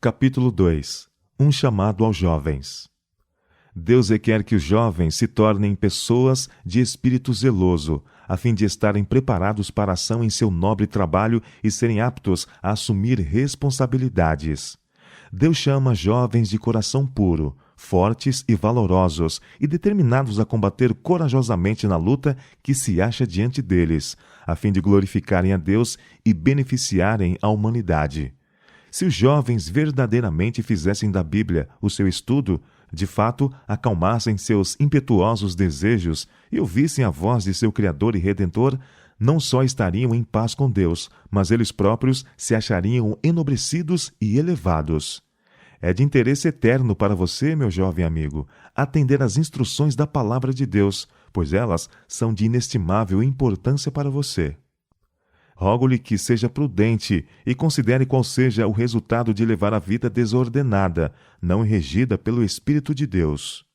Capítulo 2. Um chamado aos jovens. Deus requer que os jovens se tornem pessoas de espírito zeloso, a fim de estarem preparados para a ação em seu nobre trabalho e serem aptos a assumir responsabilidades. Deus chama jovens de coração puro, fortes e valorosos, e determinados a combater corajosamente na luta que se acha diante deles, a fim de glorificarem a Deus e beneficiarem a humanidade. Se os jovens verdadeiramente fizessem da Bíblia o seu estudo, de fato acalmassem seus impetuosos desejos e ouvissem a voz de seu Criador e Redentor, não só estariam em paz com Deus, mas eles próprios se achariam enobrecidos e elevados. É de interesse eterno para você, meu jovem amigo, atender às instruções da Palavra de Deus, pois elas são de inestimável importância para você. Rogo-lhe que seja prudente e considere qual seja o resultado de levar a vida desordenada, não regida pelo Espírito de Deus.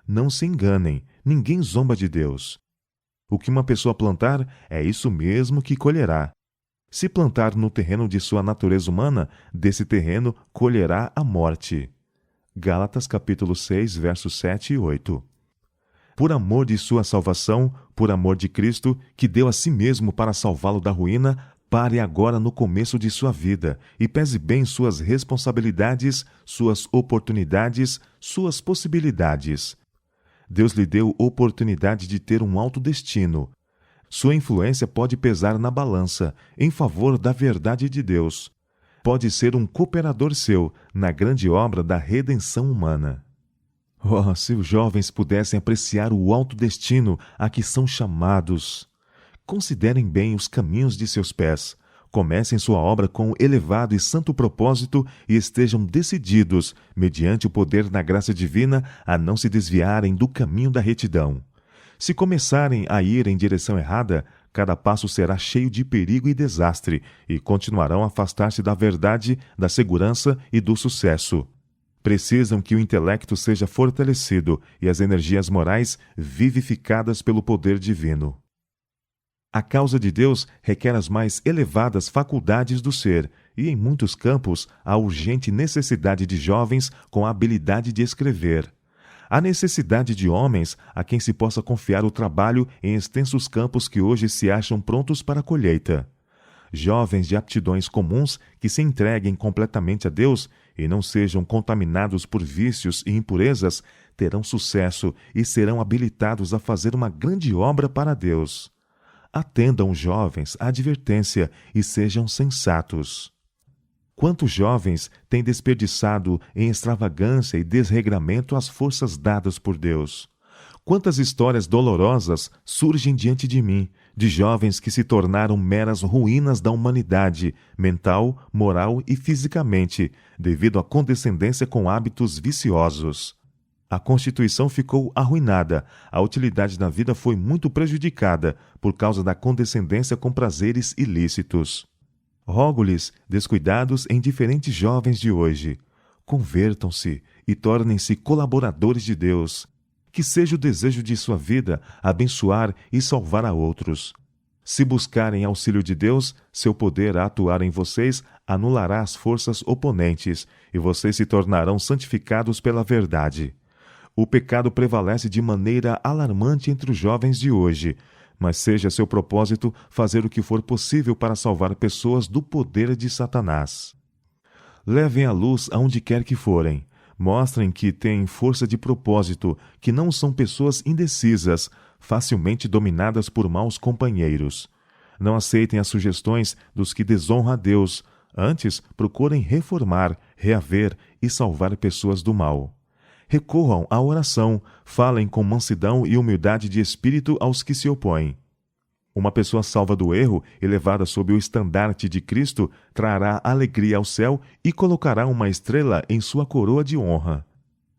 Não se enganem, ninguém zomba de Deus. O que uma pessoa plantar, é isso mesmo que colherá. Se plantar no terreno de sua natureza humana, desse terreno colherá a morte. Gálatas capítulo 6, versos 7 e 8. Por amor de sua salvação, por amor de Cristo, que deu a si mesmo para salvá-lo da ruína, pare agora no começo de sua vida e pese bem suas responsabilidades, suas oportunidades, suas possibilidades. Deus lhe deu oportunidade de ter um alto destino. Sua influência pode pesar na balança, em favor da verdade de Deus. Pode ser um cooperador seu na grande obra da redenção humana. Oh, se os jovens pudessem apreciar o alto destino a que são chamados! Considerem bem os caminhos de seus pés. Comecem sua obra com elevado e santo propósito e estejam decididos, mediante o poder da graça divina, a não se desviarem do caminho da retidão. Se começarem a ir em direção errada, cada passo será cheio de perigo e desastre, e continuarão a afastar-se da verdade, da segurança e do sucesso. Precisam que o intelecto seja fortalecido e as energias morais vivificadas pelo poder divino. A causa de Deus requer as mais elevadas faculdades do ser, e em muitos campos há urgente necessidade de jovens com a habilidade de escrever. Há necessidade de homens a quem se possa confiar o trabalho em extensos campos que hoje se acham prontos para a colheita. Jovens de aptidões comuns que se entreguem completamente a Deus e não sejam contaminados por vícios e impurezas, terão sucesso e serão habilitados a fazer uma grande obra para Deus. Atendam, jovens, à advertência e sejam sensatos. Quantos jovens têm desperdiçado em extravagância e desregramento as forças dadas por Deus? Quantas histórias dolorosas surgem diante de mim, de jovens que se tornaram meras ruínas da humanidade, mental, moral e fisicamente, devido à condescendência com hábitos viciosos. A constituição ficou arruinada, a utilidade da vida foi muito prejudicada por causa da condescendência com prazeres ilícitos. Rogo-lhes, descuidados e indiferentes jovens de hoje, convertam-se e tornem-se colaboradores de Deus. Que seja o desejo de sua vida abençoar e salvar a outros. Se buscarem auxílio de Deus, seu poder a atuar em vocês anulará as forças oponentes, e vocês se tornarão santificados pela verdade. O pecado prevalece de maneira alarmante entre os jovens de hoje, mas seja seu propósito fazer o que for possível para salvar pessoas do poder de Satanás. Levem a luz aonde quer que forem. Mostrem que têm força de propósito, que não são pessoas indecisas, facilmente dominadas por maus companheiros. Não aceitem as sugestões dos que desonram a Deus. Antes, procurem reformar, reaver e salvar pessoas do mal. Recorram à oração, falem com mansidão e humildade de espírito aos que se opõem. Uma pessoa salva do erro e levada sob o estandarte de Cristo trará alegria ao céu e colocará uma estrela em sua coroa de honra.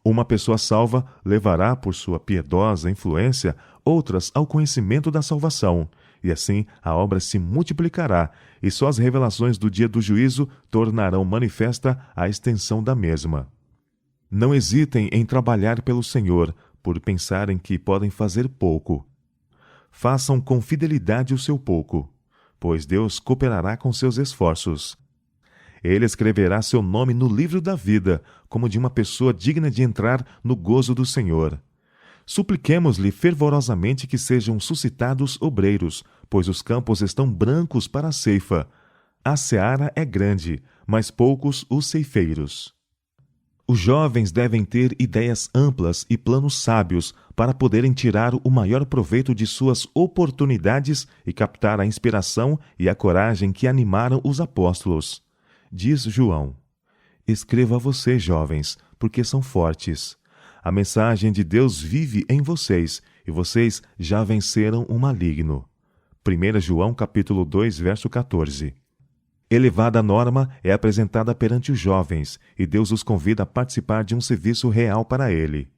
Uma pessoa salva levará, por sua piedosa influência, outras ao conhecimento da salvação, e assim a obra se multiplicará, e só as revelações do dia do juízo tornarão manifesta a extensão da mesma. Não hesitem em trabalhar pelo Senhor, por pensarem que podem fazer pouco. Façam com fidelidade o seu pouco, pois Deus cooperará com seus esforços. Ele escreverá seu nome no livro da vida, como de uma pessoa digna de entrar no gozo do Senhor. Supliquemos-lhe fervorosamente que sejam suscitados obreiros, pois os campos estão brancos para a ceifa. A seara é grande, mas poucos os ceifeiros. Os jovens devem ter ideias amplas e planos sábios para poderem tirar o maior proveito de suas oportunidades e captar a inspiração e a coragem que animaram os apóstolos. Diz João: escreva a vocês, jovens, porque são fortes. A mensagem de Deus vive em vocês, e vocês já venceram o maligno. 1 João capítulo 2, verso 14. Elevada norma é apresentada perante os jovens, e Deus os convida a participar de um serviço real para Ele.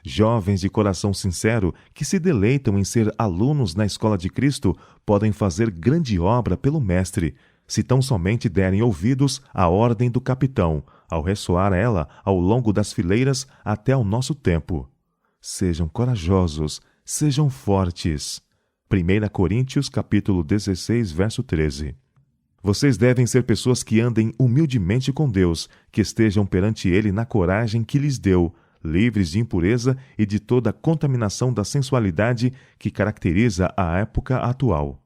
Jovens de coração sincero, que se deleitam em ser alunos na escola de Cristo, podem fazer grande obra pelo Mestre, se tão somente derem ouvidos à ordem do capitão, ao ressoar ela ao longo das fileiras até ao nosso tempo. Sejam corajosos, sejam fortes. 1 Coríntios capítulo 16, verso 13. Vocês devem ser pessoas que andem humildemente com Deus, que estejam perante Ele na coragem que lhes deu, livres de impureza e de toda a contaminação da sensualidade que caracteriza a época atual.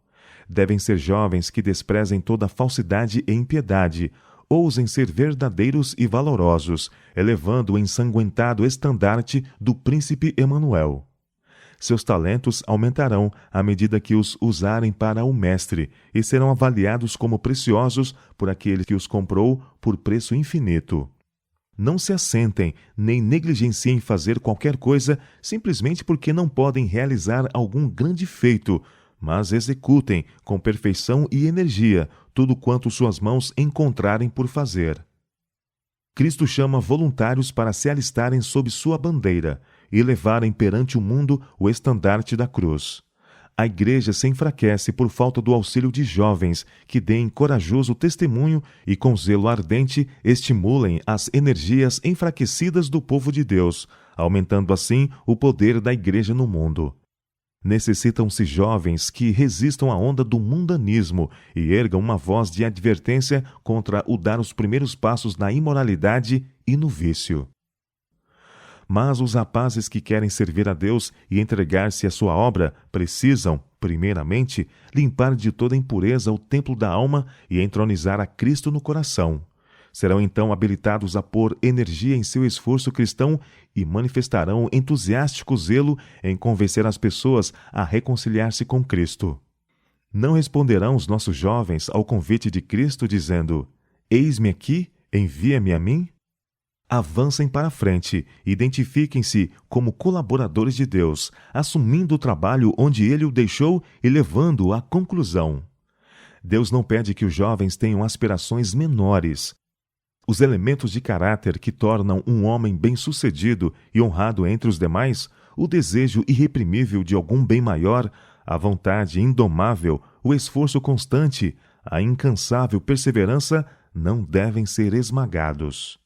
Devem ser jovens que desprezem toda falsidade e impiedade, ousem ser verdadeiros e valorosos, elevando o ensanguentado estandarte do príncipe Emanuel. Seus talentos aumentarão à medida que os usarem para o Mestre e serão avaliados como preciosos por aquele que os comprou por preço infinito. Não se assentem nem negligenciem fazer qualquer coisa simplesmente porque não podem realizar algum grande feito, mas executem com perfeição e energia tudo quanto suas mãos encontrarem por fazer. Cristo chama voluntários para se alistarem sob sua bandeira e levarem perante o mundo o estandarte da cruz. A Igreja se enfraquece por falta do auxílio de jovens que deem corajoso testemunho e com zelo ardente estimulem as energias enfraquecidas do povo de Deus, aumentando assim o poder da Igreja no mundo. Necessitam-se jovens que resistam à onda do mundanismo e ergam uma voz de advertência contra o dar os primeiros passos na imoralidade e no vício. Mas os rapazes que querem servir a Deus e entregar-se à sua obra precisam, primeiramente, limpar de toda impureza o templo da alma e entronizar a Cristo no coração. Serão então habilitados a pôr energia em seu esforço cristão e manifestarão entusiástico zelo em convencer as pessoas a reconciliar-se com Cristo. Não responderão os nossos jovens ao convite de Cristo dizendo: eis-me aqui, envia-me a mim? Avancem para a frente, identifiquem-se como colaboradores de Deus, assumindo o trabalho onde Ele o deixou e levando-o à conclusão. Deus não pede que os jovens tenham aspirações menores. Os elementos de caráter que tornam um homem bem-sucedido e honrado entre os demais, o desejo irreprimível de algum bem maior, a vontade indomável, o esforço constante, a incansável perseverança, não devem ser esmagados.